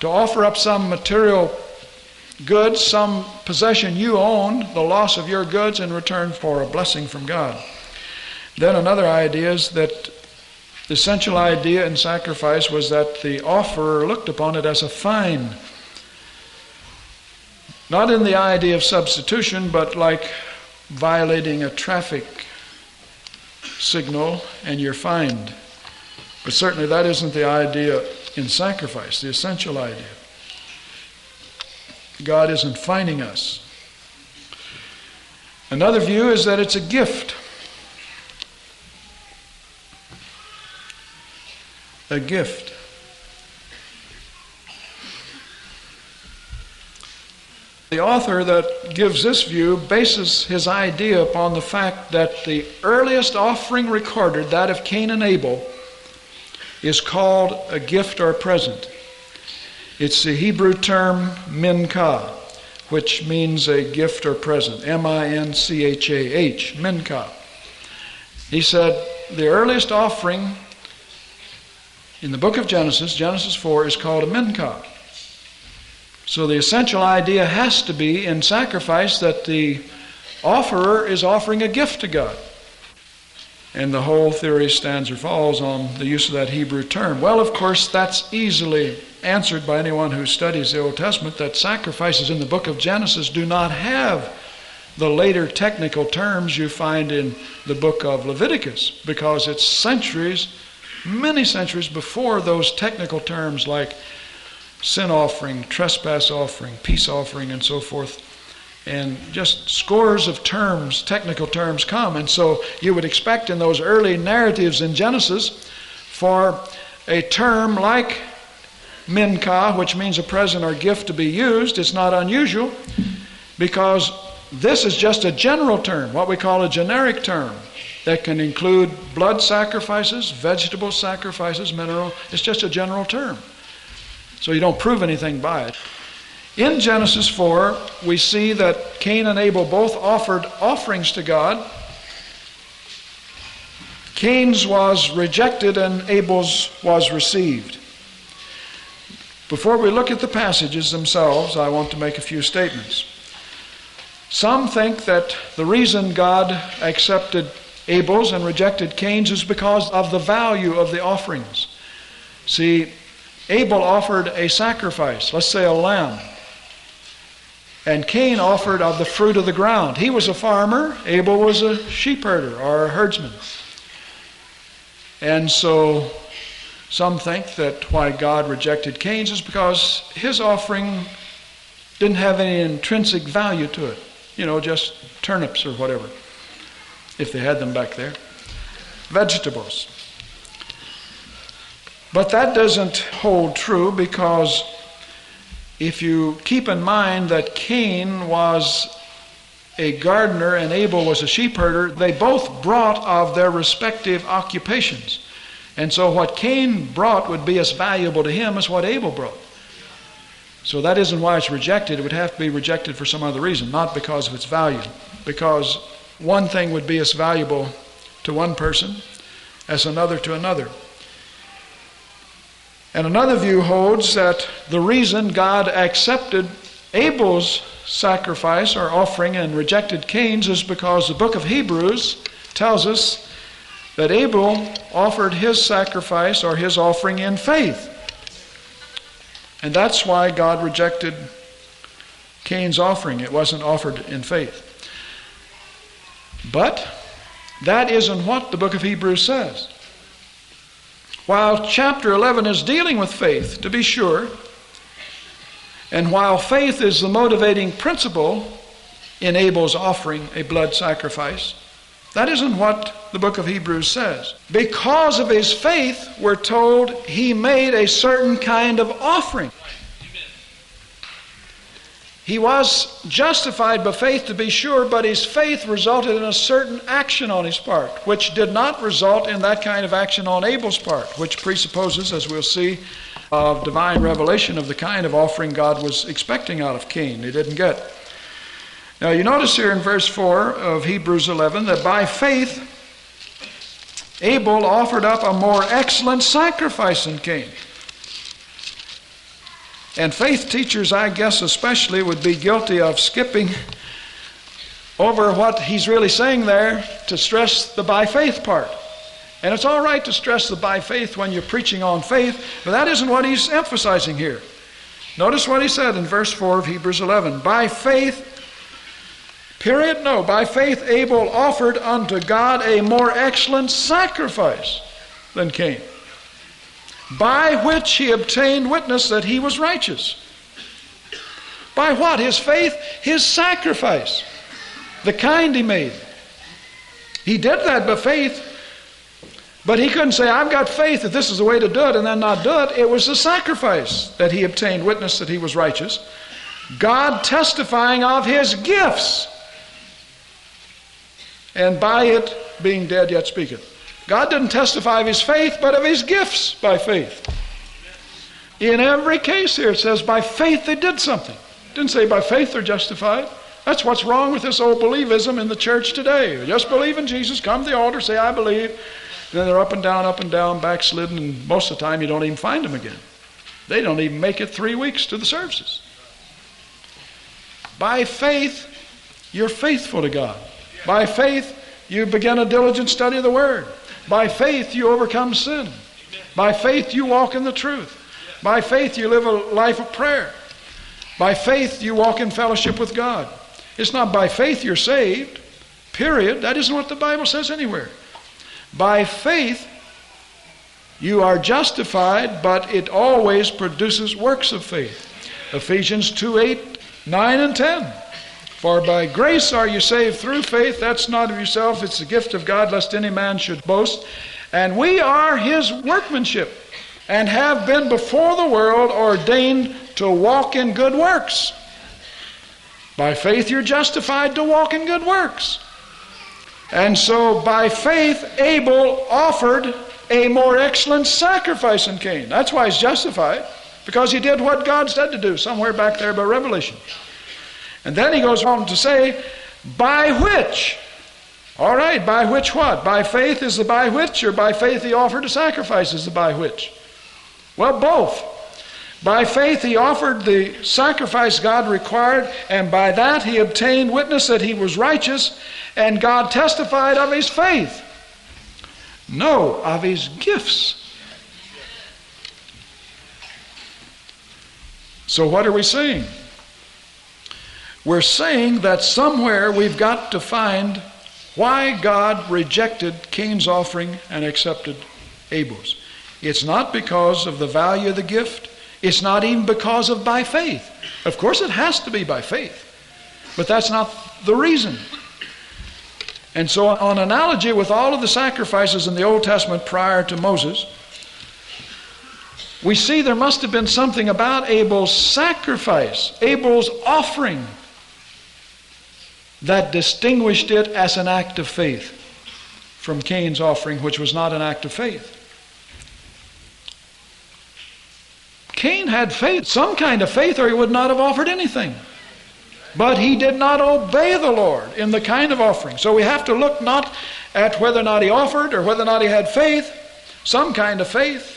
to offer up some material goods, some possession you own, the loss of your goods in return for a blessing from God. Then another idea is that the essential idea in sacrifice was that the offerer looked upon it as a fine. Not in the idea of substitution, but like violating a traffic signal and you're fined. But certainly that isn't the idea in sacrifice, the essential idea. God isn't fining us. Another view is that it's a gift. A gift. The author that gives this view bases his idea upon the fact that the earliest offering recorded, that of Cain and Abel, is called a gift or a present. It's the Hebrew term minchah, which means a gift or present. M-I-N-C-H-A-H, minchah. He said the earliest offering in the book of Genesis, Genesis 4, is called a minchah. So the essential idea has to be in sacrifice that the offerer is offering a gift to God. And the whole theory stands or falls on the use of that Hebrew term. Well, of course, that's easily answered by anyone who studies the Old Testament, that sacrifices in the book of Genesis do not have the later technical terms you find in the book of Leviticus, because it's centuries, many centuries before those technical terms like sin offering, trespass offering, peace offering, and so forth. And just scores of terms, technical terms come. And so you would expect in those early narratives in Genesis for a term like minchah, which means a present or gift, to be used. It's not unusual because this is just a general term, what we call a generic term, that can include blood sacrifices, vegetable sacrifices, mineral. It's just a general term. So you don't prove anything by it. In Genesis 4, we see that Cain and Abel both offered offerings to God. Cain's was rejected and Abel's was received. Before we look at the passages themselves, I want to make a few statements. Some think that the reason God accepted Abel's and rejected Cain's is because of the value of the offerings. See, Abel offered a sacrifice, let's say a lamb. And Cain offered of the fruit of the ground. He was a farmer. Abel was a sheep herder or a herdsman. And so some think that why God rejected Cain's is because his offering didn't have any intrinsic value to it. Just turnips or whatever, if they had them back there. Vegetables. But that doesn't hold true, because if you keep in mind that Cain was a gardener and Abel was a sheep herder, they both brought of their respective occupations. And so what Cain brought would be as valuable to him as what Abel brought. So that isn't why it's rejected. It would have to be rejected for some other reason, not because of its value. Because one thing would be as valuable to one person as another to another. And another view holds that the reason God accepted Abel's sacrifice or offering and rejected Cain's is because the book of Hebrews tells us that Abel offered his sacrifice or his offering in faith. And that's why God rejected Cain's offering. It wasn't offered in faith. But that isn't what the book of Hebrews says. While chapter 11 is dealing with faith, to be sure, and while faith is the motivating principle in Abel's offering a blood sacrifice, that isn't what the book of Hebrews says. Because of his faith, we're told he made a certain kind of offering. He was justified by faith, to be sure, but his faith resulted in a certain action on his part, which did not result in that kind of action on Abel's part, which presupposes, as we'll see, of divine revelation of the kind of offering God was expecting out of Cain. He didn't get. Now you notice here in verse 4 of Hebrews 11 that by faith Abel offered up a more excellent sacrifice than Cain. And faith teachers, I guess especially, would be guilty of skipping over what he's really saying there to stress the by faith part. And it's all right to stress the by faith when you're preaching on faith, but that isn't what he's emphasizing here. Notice what he said in verse 4 of Hebrews 11. By faith, period, no, by faith Abel offered unto God a more excellent sacrifice than Cain, by which he obtained witness that he was righteous. By what? His faith, his sacrifice, the kind he made. He did that by faith, but he couldn't say, I've got faith that this is the way to do it, and then not do it. It was the sacrifice that he obtained witness that he was righteous. God testifying of his gifts, and by it being dead yet speaketh. God didn't testify of his faith, but of his gifts by faith. In every case here, it says by faith they did something. It didn't say by faith they're justified. That's what's wrong with this old believism in the church today. They just believe in Jesus, come to the altar, say, I believe. And then they're up and down, backslidden, and most of the time you don't even find them again. They don't even make it 3 weeks to the services. By faith, you're faithful to God. By faith, you begin a diligent study of the Word. By faith, you overcome sin. By faith, you walk in the truth. By faith, you live a life of prayer. By faith, you walk in fellowship with God. It's not by faith you're saved, period. That isn't what the Bible says anywhere. By faith, you are justified, but it always produces works of faith. Ephesians 2:8, 9, and 10. For by grace are you saved through faith. That's not of yourself. It's the gift of God, lest any man should boast. And we are his workmanship, and have been before the world ordained to walk in good works. By faith you're justified to walk in good works. And so by faith Abel offered a more excellent sacrifice than Cain. That's why he's justified, because he did what God said to do somewhere back there by Revelation. And then he goes on to say, by which? All right, by which what? By faith is the by which, or by faith he offered a sacrifice is the by which? Well, both. By faith he offered the sacrifice God required, and by that he obtained witness that he was righteous, and God testified of his faith. No, of his gifts. So what are we saying? We're saying that somewhere we've got to find why God rejected Cain's offering and accepted Abel's. It's not because of the value of the gift. It's not even because of by faith. Of course it has to be by faith. But that's not the reason. And so on analogy with all of the sacrifices in the Old Testament prior to Moses, we see there must have been something about Abel's sacrifice, Abel's offering, that distinguished it as an act of faith from Cain's offering, which was not an act of faith. Cain had faith, some kind of faith, or he would not have offered anything. But he did not obey the Lord in the kind of offering. So we have to look not at whether or not he offered or whether or not he had faith, some kind of faith.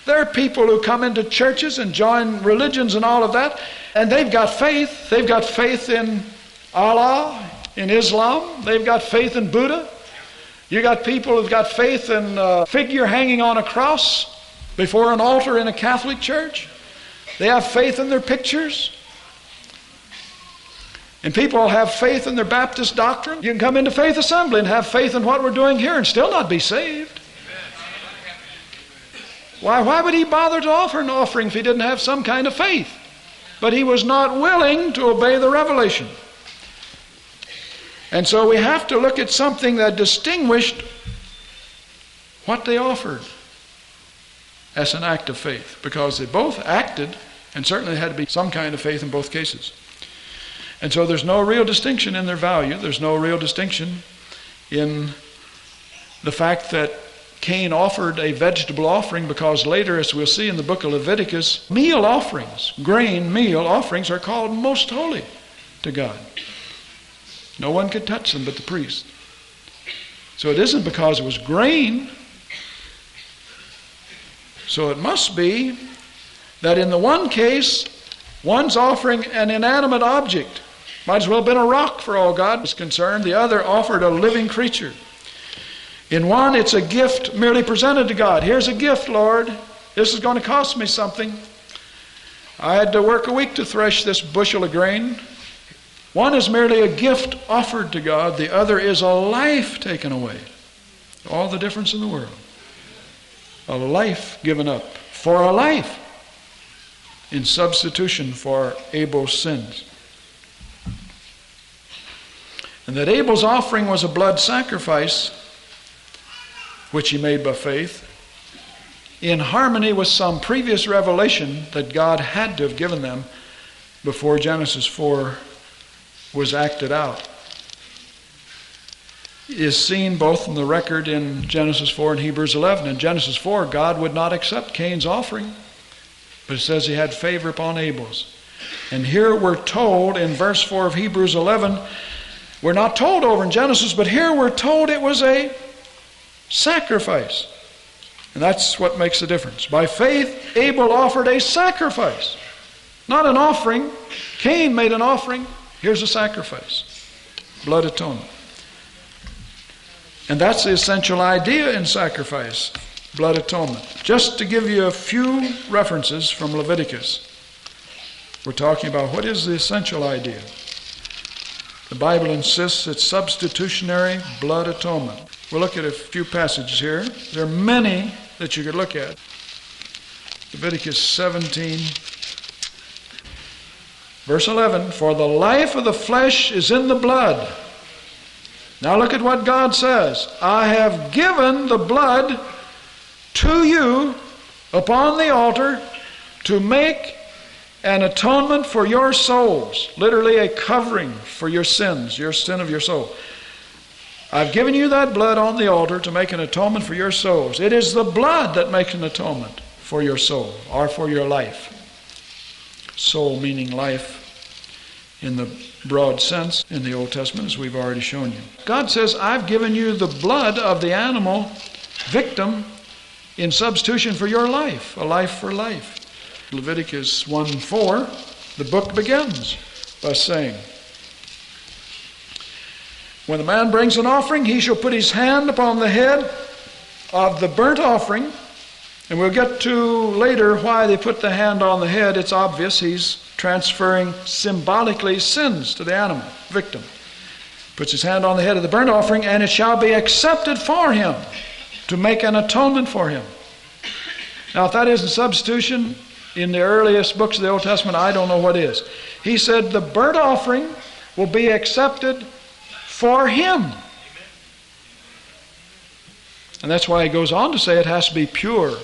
There are people who come into churches and join religions and all of that, and they've got faith. They've got faith in Allah, in Islam. They've got faith in Buddha. You got people who've got faith in a figure hanging on a cross before an altar in a Catholic church. They have faith in their pictures. And people have faith in their Baptist doctrine. You can come into Faith Assembly and have faith in what we're doing here and still not be saved. Why would he bother to offer an offering if he didn't have some kind of faith? But he was not willing to obey the revelation. And so we have to look at something that distinguished what they offered as an act of faith, because they both acted, and certainly had to be some kind of faith in both cases. And so there's no real distinction in their value. There's no real distinction in the fact that Cain offered a vegetable offering, because later, as we'll see in the book of Leviticus, meal offerings, grain meal offerings, are called most holy to God. No one could touch them but the priest. So it isn't because it was grain. So it must be that in the one case, one's offering an inanimate object. Might as well have been a rock for all God was concerned. The other offered a living creature. In one, it's a gift merely presented to God. Here's a gift, Lord. This is going to cost me something. I had to work a week to thresh this bushel of grain. One is merely a gift offered to God. The other is a life taken away. All the difference in the world. A life given up for a life in substitution for Abel's sins. And that Abel's offering was a blood sacrifice, which he made by faith, in harmony with some previous revelation that God had to have given them before Genesis 4 was acted out, is seen both in the record in Genesis 4 and Hebrews 11. In Genesis 4, God would not accept Cain's offering, but it says he had favor upon Abel's. And here we're told in verse 4 of Hebrews 11, we're not told over in Genesis, but here we're told it was a sacrifice. And that's what makes the difference. By faith, Abel offered a sacrifice, not an offering. Cain made an offering. Here's a sacrifice, blood atonement. And that's the essential idea in sacrifice, blood atonement. Just to give you a few references from Leviticus, we're talking about what is the essential idea. The Bible insists it's substitutionary blood atonement. We'll look at a few passages here. There are many that you could look at. Leviticus 17, verse 11, for the life of the flesh is in the blood. Now look at what God says. I have given the blood to you upon the altar to make an atonement for your souls. Literally a covering for your sins, your sin of your soul. I've given you that blood on the altar to make an atonement for your souls. It is the blood that makes an atonement for your soul or for your life. Soul meaning life in the broad sense in the Old Testament, as we've already shown you. God says, I've given you the blood of the animal victim in substitution for your life, a life for life. Leviticus 1:4, the book begins by saying, when the man brings an offering, he shall put his hand upon the head of the burnt offering And we'll get to later why they put the hand on the head. It's obvious. He's transferring symbolically sins to the animal, victim. Puts his hand on the head of the burnt offering, and it shall be accepted for him to make an atonement for him. Now, if that isn't substitution in the earliest books of the Old Testament, I don't know what is. He said the burnt offering will be accepted for him. And that's why he goes on to say it has to be pure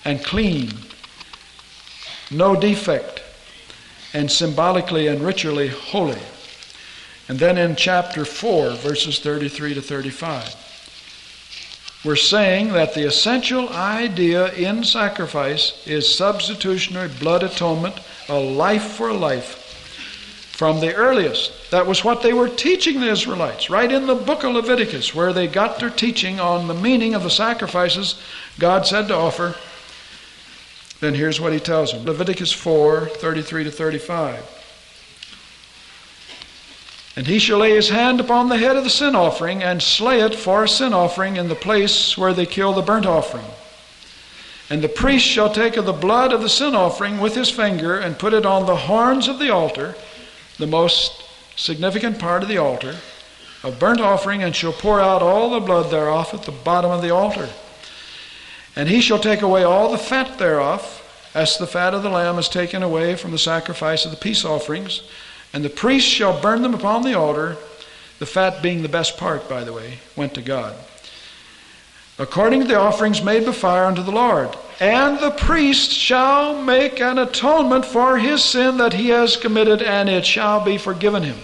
and clean, no defect, and symbolically and ritually holy. And then in chapter 4, verses 33 to 35, we're saying that the essential idea in sacrifice is substitutionary blood atonement, a life for a life. From the earliest, that was what they were teaching the Israelites, right in the book of Leviticus, where they got their teaching on the meaning of the sacrifices God said to offer. Then here's what he tells them. Leviticus 4, 33 to 35. And he shall lay his hand upon the head of the sin offering, and slay it for a sin offering in the place where they kill the burnt offering. And the priest shall take of the blood of the sin offering with his finger, and put it on the horns of the altar, the most significant part of the altar, of burnt offering, and shall pour out all the blood thereof at the bottom of the altar. And he shall take away all the fat thereof, as the fat of the lamb is taken away from the sacrifice of the peace offerings. And the priest shall burn them upon the altar, the fat being the best part, by the way, went to God, according to the offerings made by fire unto the Lord. And the priest shall make an atonement for his sin that he has committed, and it shall be forgiven him.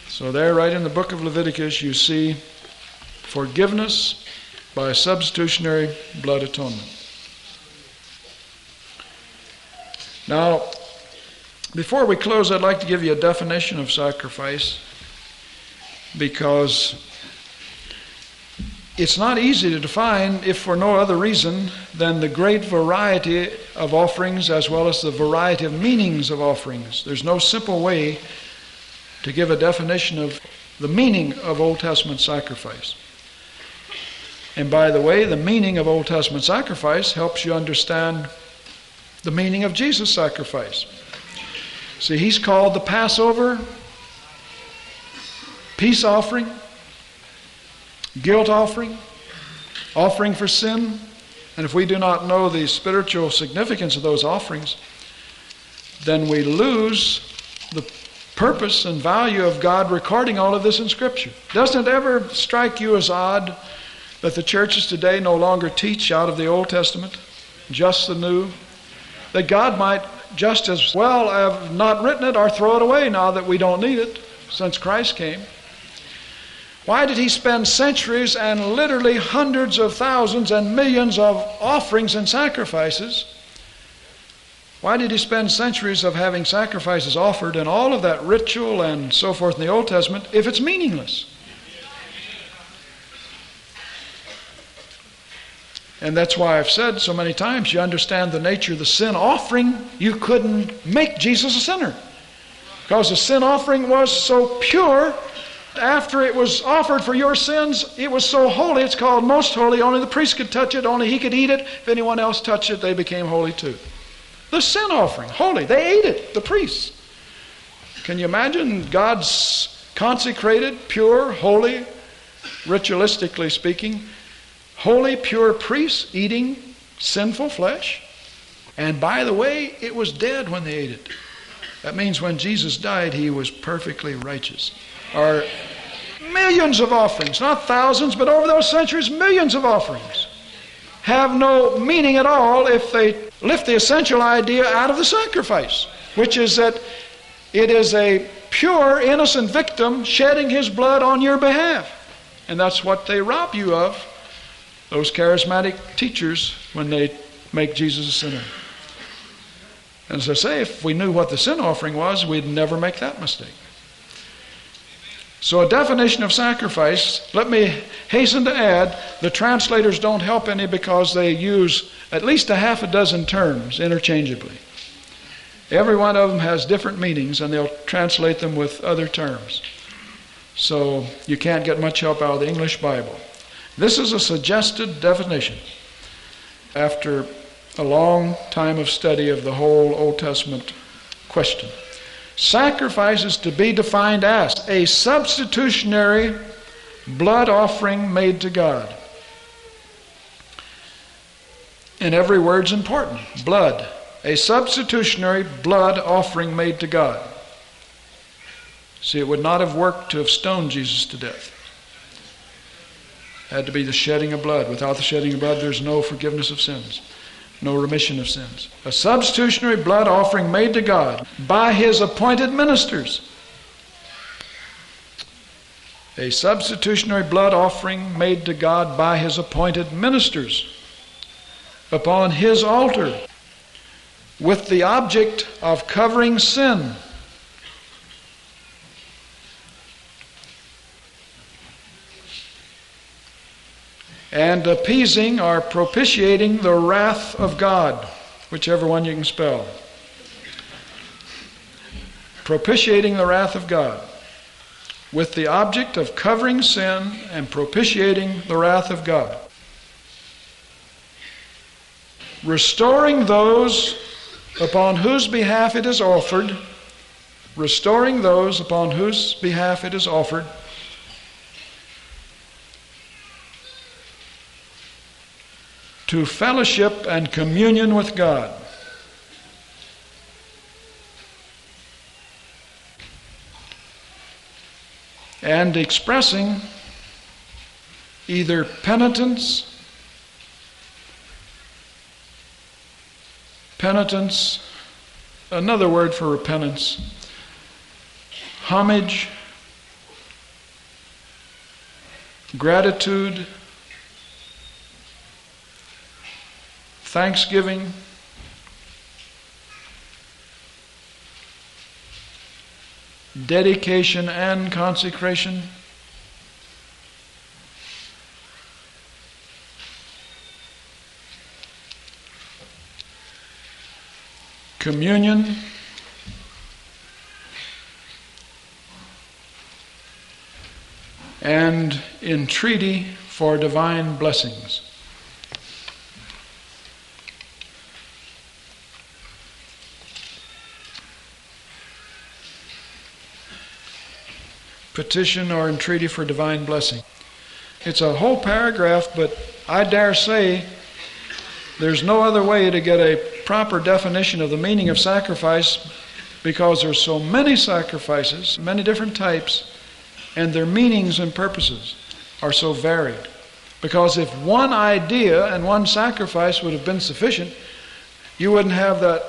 So there, right in the book of Leviticus, you see forgiveness by substitutionary blood atonement. Now, before we close, I'd like to give you a definition of sacrifice, because it's not easy to define, if for no other reason than the great variety of offerings as well as the variety of meanings of offerings. There's no simple way to give a definition of the meaning of Old Testament sacrifice. And by the way, the meaning of Old Testament sacrifice helps you understand the meaning of Jesus' sacrifice. See, he's called the Passover, peace offering, guilt offering, offering for sin. And if we do not know the spiritual significance of those offerings, then we lose the purpose and value of God recording all of this in Scripture. Doesn't it ever strike you as odd that the churches today no longer teach out of the Old Testament, just the New? That God might just as well have not written it or throw it away now that we don't need it since Christ came. Why did he spend centuries and literally hundreds of thousands and millions of offerings and sacrifices? Why did he spend centuries of having sacrifices offered and all of that ritual and so forth in the Old Testament if it's meaningless? And that's why I've said so many times, you understand the nature of the sin offering, you couldn't make Jesus a sinner. Because the sin offering was so pure, after it was offered for your sins, it was so holy, it's called most holy. Only the priest could touch it, only he could eat it. If anyone else touched it, they became holy too. The sin offering, holy. They ate it, the priests. Can you imagine God's consecrated, pure, holy, ritualistically speaking, holy, pure priests eating sinful flesh? And by the way, it was dead when they ate it. That means when Jesus died, he was perfectly righteous. Or millions of offerings, not thousands, but over those centuries, millions of offerings have no meaning at all if they lift the essential idea out of the sacrifice, which is that it is a pure, innocent victim shedding his blood on your behalf. And that's what they rob you of, those charismatic teachers, when they make Jesus a sinner. And as I say, if we knew what the sin offering was, we'd never make that mistake. So a definition of sacrifice, let me hasten to add, the translators don't help any because they use at least a half a dozen terms interchangeably. Every one of them has different meanings, and they'll translate them with other terms. So you can't get much help out of the English Bible. This is a suggested definition after a long time of study of the whole Old Testament question. Sacrifice is to be defined as a substitutionary blood offering made to God. And every word's important. Blood. A substitutionary blood offering made to God. See, it would not have worked to have stoned Jesus to death. It had to be the shedding of blood. Without the shedding of blood, there's no forgiveness of sins, no remission of sins. A substitutionary blood offering made to God by His appointed ministers. A substitutionary blood offering made to God by His appointed ministers upon His altar with the object of covering sin. And appeasing or propitiating the wrath of God, whichever one you can spell. Propitiating the wrath of God, with the object of covering sin and propitiating the wrath of God. Restoring those upon whose behalf it is offered, restoring those upon whose behalf it is offered, to fellowship and communion with God. And expressing either penitence, another word for repentance, homage, gratitude, thanksgiving, dedication and consecration, communion, and entreaty for divine blessings. Petition or entreaty for divine blessing. It's a whole paragraph, but I dare say there's no other way to get a proper definition of the meaning of sacrifice, because there's so many sacrifices, many different types, and their meanings and purposes are so varied. Because if one idea and one sacrifice would have been sufficient, you wouldn't have that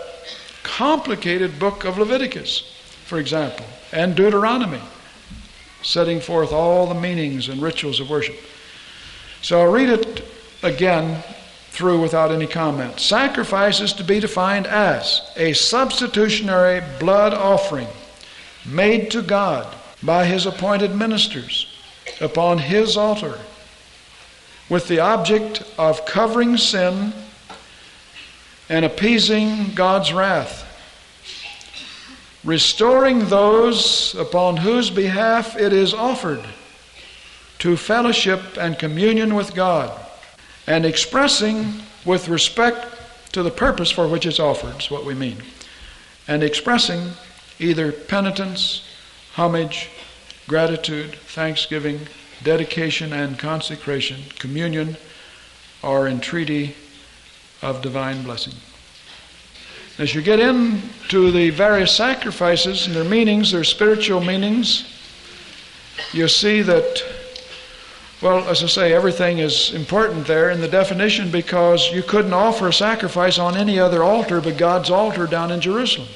complicated book of Leviticus, for example, and Deuteronomy, setting forth all the meanings and rituals of worship. So I'll read it again through without any comment. Sacrifice is to be defined as a substitutionary blood offering made to God by His appointed ministers upon His altar with the object of covering sin and appeasing God's wrath, restoring those upon whose behalf it is offered to fellowship and communion with God, and expressing with respect to the purpose for which it's offered, is what we mean, and expressing either penitence, homage, gratitude, thanksgiving, dedication and consecration, communion, or entreaty of divine blessing. As you get into the various sacrifices and their meanings, their spiritual meanings, you see that, well, as I say, everything is important there in the definition, because you couldn't offer a sacrifice on any other altar but God's altar down in Jerusalem.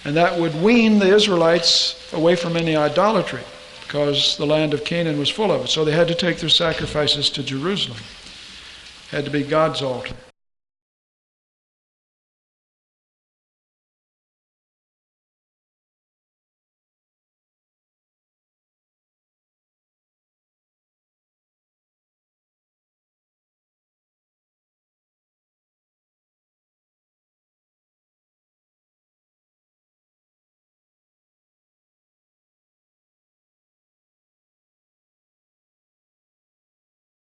And that would wean the Israelites away from any idolatry, because the land of Canaan was full of it. So they had to take their sacrifices to Jerusalem. It had to be God's altar.